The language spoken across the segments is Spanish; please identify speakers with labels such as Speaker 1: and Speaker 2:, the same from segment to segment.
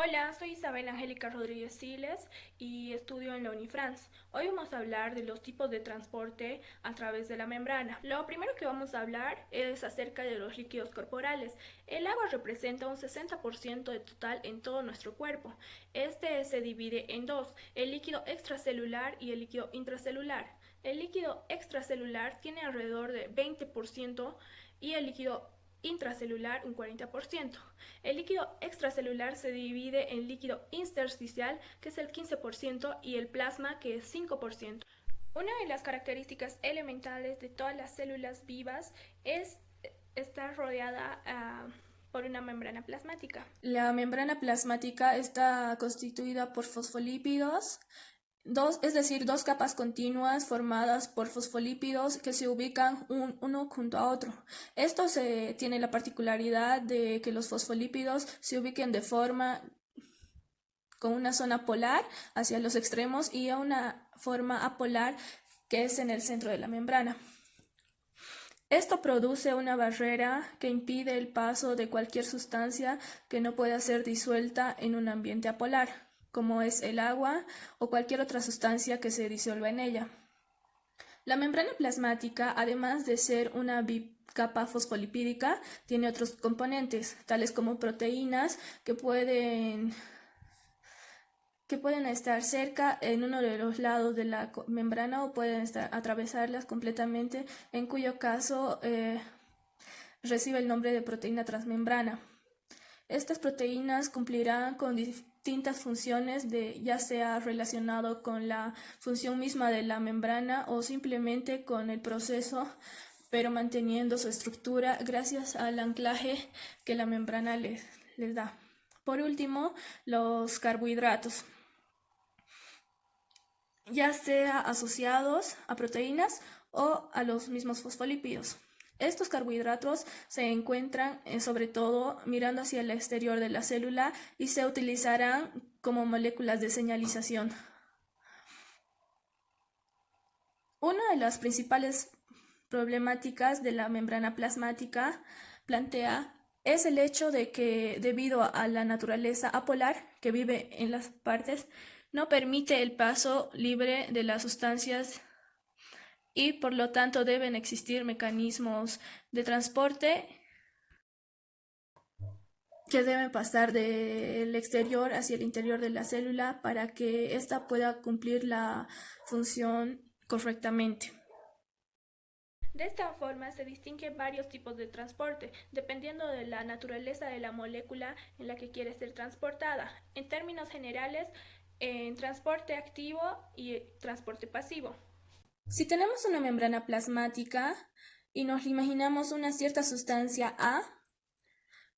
Speaker 1: Hola, soy Isabel Angélica Rodríguez Siles y estudio en la Unifrance. Hoy vamos a hablar de los tipos de transporte a través de la membrana. Lo primero que vamos a hablar es acerca de los líquidos corporales. El agua representa un 60% de total en todo nuestro cuerpo. Este se divide en dos, el líquido extracelular y el líquido intracelular. El líquido extracelular tiene alrededor de 20% y el líquido intracelular un 40%. El líquido extracelular se divide en líquido intersticial, que es el 15%, y el plasma, que es 5%. Una de las características elementales de todas las células vivas es estar rodeada por una membrana plasmática.
Speaker 2: La membrana plasmática está constituida por fosfolípidos, es decir, dos capas continuas formadas por fosfolípidos que se ubican uno junto a otro. Esto tiene la particularidad de que los fosfolípidos se ubiquen de forma con una zona polar hacia los extremos y a una forma apolar que es en el centro de la membrana. Esto produce una barrera que impide el paso de cualquier sustancia que no pueda ser disuelta en un ambiente apolar, como es el agua o cualquier otra sustancia que se disuelva en ella. La membrana plasmática, además de ser una bicapa fosfolipídica, tiene otros componentes, tales como proteínas que pueden estar cerca en uno de los lados de la membrana o pueden atravesarlas completamente, en cuyo caso recibe el nombre de proteína transmembrana. Estas proteínas cumplirán con distintas funciones, ya sea relacionado con la función misma de la membrana o simplemente con el proceso, pero manteniendo su estructura gracias al anclaje que la membrana les da. Por último, los carbohidratos, ya sea asociados a proteínas o a los mismos fosfolípidos. Estos carbohidratos se encuentran sobre todo mirando hacia el exterior de la célula y se utilizarán como moléculas de señalización. Una de las principales problemáticas de la membrana plasmática plantea es el hecho de que, debido a la naturaleza apolar que vive en las partes, no permite el paso libre de las sustancias y por lo tanto deben existir mecanismos de transporte que deben pasar del exterior hacia el interior de la célula para que ésta pueda cumplir la función correctamente.
Speaker 1: De esta forma se distinguen varios tipos de transporte, dependiendo de la naturaleza de la molécula en la que quiere ser transportada. En términos generales, en transporte activo y transporte pasivo.
Speaker 2: Si tenemos una membrana plasmática y nos imaginamos una cierta sustancia A,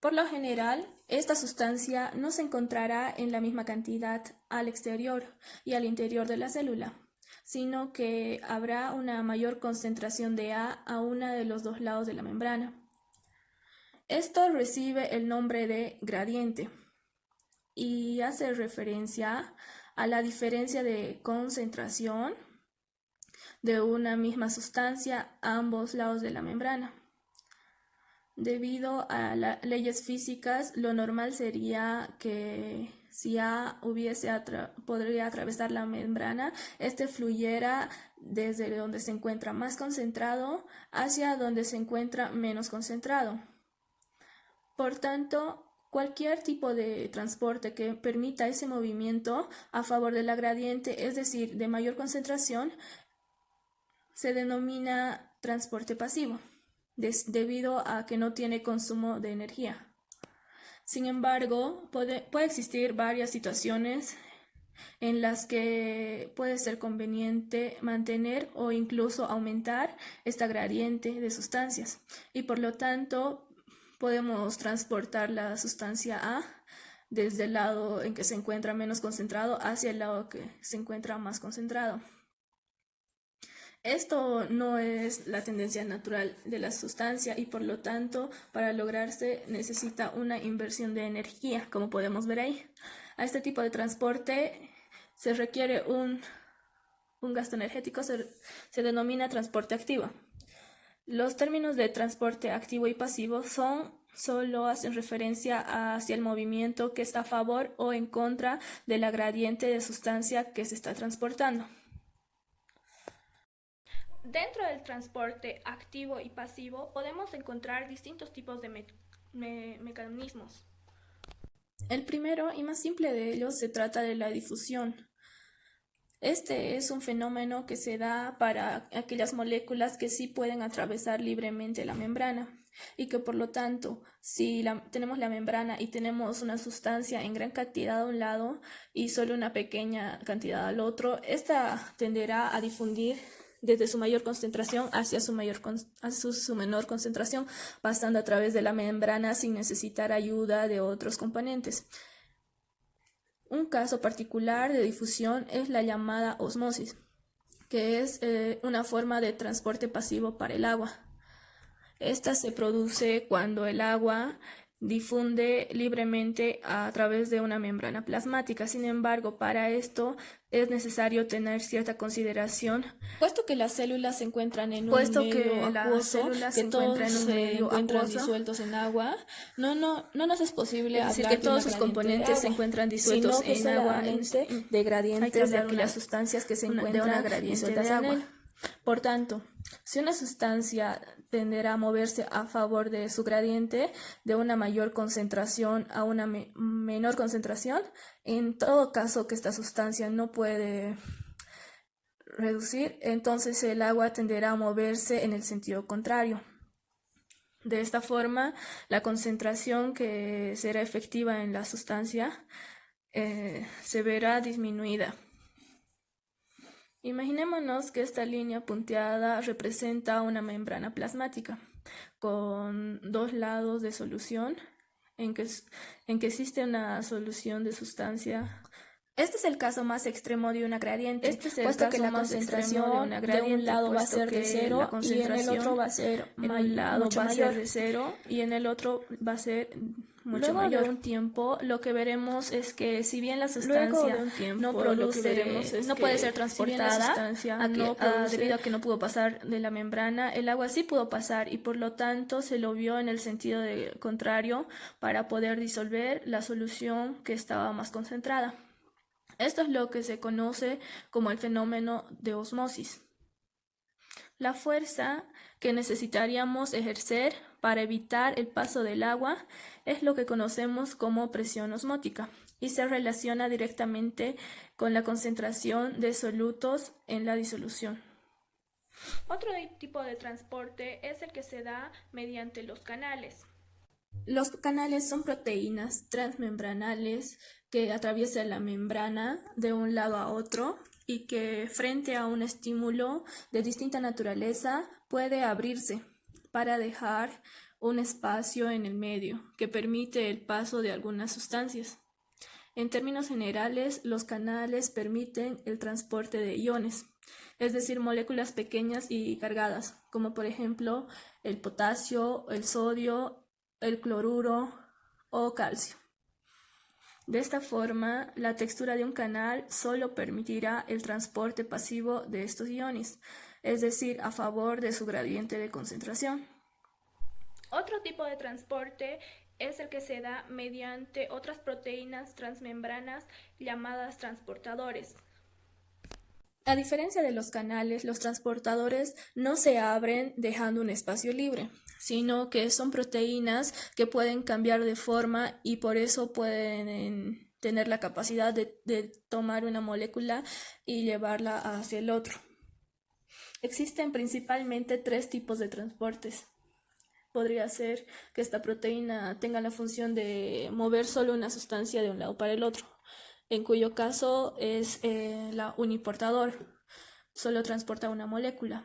Speaker 2: por lo general, esta sustancia no se encontrará en la misma cantidad al exterior y al interior de la célula, sino que habrá una mayor concentración de A uno de los dos lados de la membrana. Esto recibe el nombre de gradiente y hace referencia a la diferencia de concentración de una misma sustancia a ambos lados de la membrana. Debido a las leyes físicas, lo normal sería que si A podría atravesar la membrana, este fluyera desde donde se encuentra más concentrado hacia donde se encuentra menos concentrado. Por tanto, cualquier tipo de transporte que permita ese movimiento a favor de la gradiente, es decir, de mayor concentración, se denomina transporte pasivo, debido a que no tiene consumo de energía. Sin embargo, puede existir varias situaciones en las que puede ser conveniente mantener o incluso aumentar esta gradiente de sustancias y por lo tanto podemos transportar la sustancia A desde el lado en que se encuentra menos concentrado hacia el lado que se encuentra más concentrado. Esto no es la tendencia natural de la sustancia y por lo tanto para lograrse necesita una inversión de energía, como podemos ver ahí. A este tipo de transporte se requiere un gasto energético, se denomina transporte activo. Los términos de transporte activo y pasivo son solo hacen referencia hacia el movimiento que está a favor o en contra de la gradiente de sustancia que se está transportando.
Speaker 1: Dentro del transporte activo y pasivo podemos encontrar distintos tipos de mecanismos.
Speaker 2: El primero y más simple de ellos se trata de la difusión. Este es un fenómeno que se da para aquellas moléculas que sí pueden atravesar libremente la membrana y que por lo tanto, si tenemos la membrana y tenemos una sustancia en gran cantidad a un lado y solo una pequeña cantidad al otro, esta tenderá a difundir desde su mayor concentración hacia su menor concentración, pasando a través de la membrana sin necesitar ayuda de otros componentes. Un caso particular de difusión es la llamada osmosis, que es una forma de transporte pasivo para el agua. Esta se produce cuando el agua difunde libremente a través de una membrana plasmática. Sin embargo, para esto es necesario tener cierta consideración, puesto que las células se encuentran en un medio acuoso, que todos se encuentran disueltos en agua, no nos es posible hablar que todos sus componentes se encuentran disueltos en agua, de gradientes de aquellas sustancias que se encuentran disueltas en él. Por tanto, si una sustancia tenderá a moverse a favor de su gradiente de una mayor concentración a una menor concentración, en todo caso que esta sustancia no puede reducir, entonces el agua tenderá a moverse en el sentido contrario. De esta forma, la concentración que será efectiva en la sustancia se verá disminuida. Imaginémonos que esta línea punteada representa una membrana plasmática con dos lados de solución en que existe una solución de sustancia. Este es el caso más extremo de una gradiente, puesto que la concentración de un lado va a ser de 0 y en el otro va a ser mucho mayor de 0 y en el otro va a ser mucho mayor. Luego de un tiempo, lo que veremos es que si bien la sustancia no puede ser transportada debido a que no pudo pasar de la membrana, el agua sí pudo pasar y por lo tanto se lo vio en el sentido contrario para poder disolver la solución que estaba más concentrada. Esto es lo que se conoce como el fenómeno de osmosis. La fuerza que necesitaríamos ejercer para evitar el paso del agua es lo que conocemos como presión osmótica y se relaciona directamente con la concentración de solutos en la disolución.
Speaker 1: Otro tipo de transporte es el que se da mediante los canales.
Speaker 2: Los canales son proteínas transmembranales que atraviesan la membrana de un lado a otro y que frente a un estímulo de distinta naturaleza puede abrirse para dejar un espacio en el medio que permite el paso de algunas sustancias. En términos generales, los canales permiten el transporte de iones, es decir, moléculas pequeñas y cargadas, como por ejemplo el potasio, el sodio, el cloruro o calcio. De esta forma, la textura de un canal solo permitirá el transporte pasivo de estos iones, es decir, a favor de su gradiente de concentración.
Speaker 1: Otro tipo de transporte es el que se da mediante otras proteínas transmembranas llamadas transportadores.
Speaker 2: A diferencia de los canales, los transportadores no se abren dejando un espacio libre, sino que son proteínas que pueden cambiar de forma y por eso pueden tener la capacidad de tomar una molécula y llevarla hacia el otro. Existen principalmente 3 tipos de transportes. Podría ser que esta proteína tenga la función de mover solo una sustancia de un lado para el otro, en cuyo caso es la uniportador, solo transporta una molécula.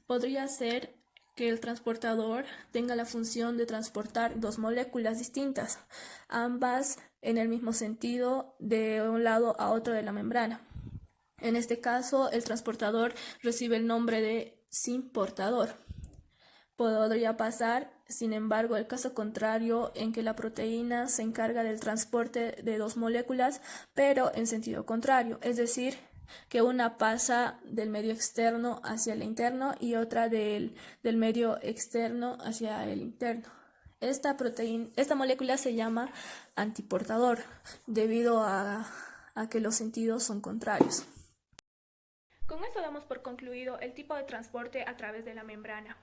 Speaker 2: Podría ser que el transportador tenga la función de transportar 2 moléculas distintas, ambas en el mismo sentido de un lado a otro de la membrana. En este caso, el transportador recibe el nombre de simportador. Podría pasar, sin embargo, el caso contrario en que la proteína se encarga del transporte de 2 moléculas, pero en sentido contrario, es decir, que una pasa del medio externo hacia el interno y otra del medio externo hacia el interno. Esta molécula se llama antiportador debido a que los sentidos son contrarios.
Speaker 1: Con esto damos por concluido el tipo de transporte a través de la membrana.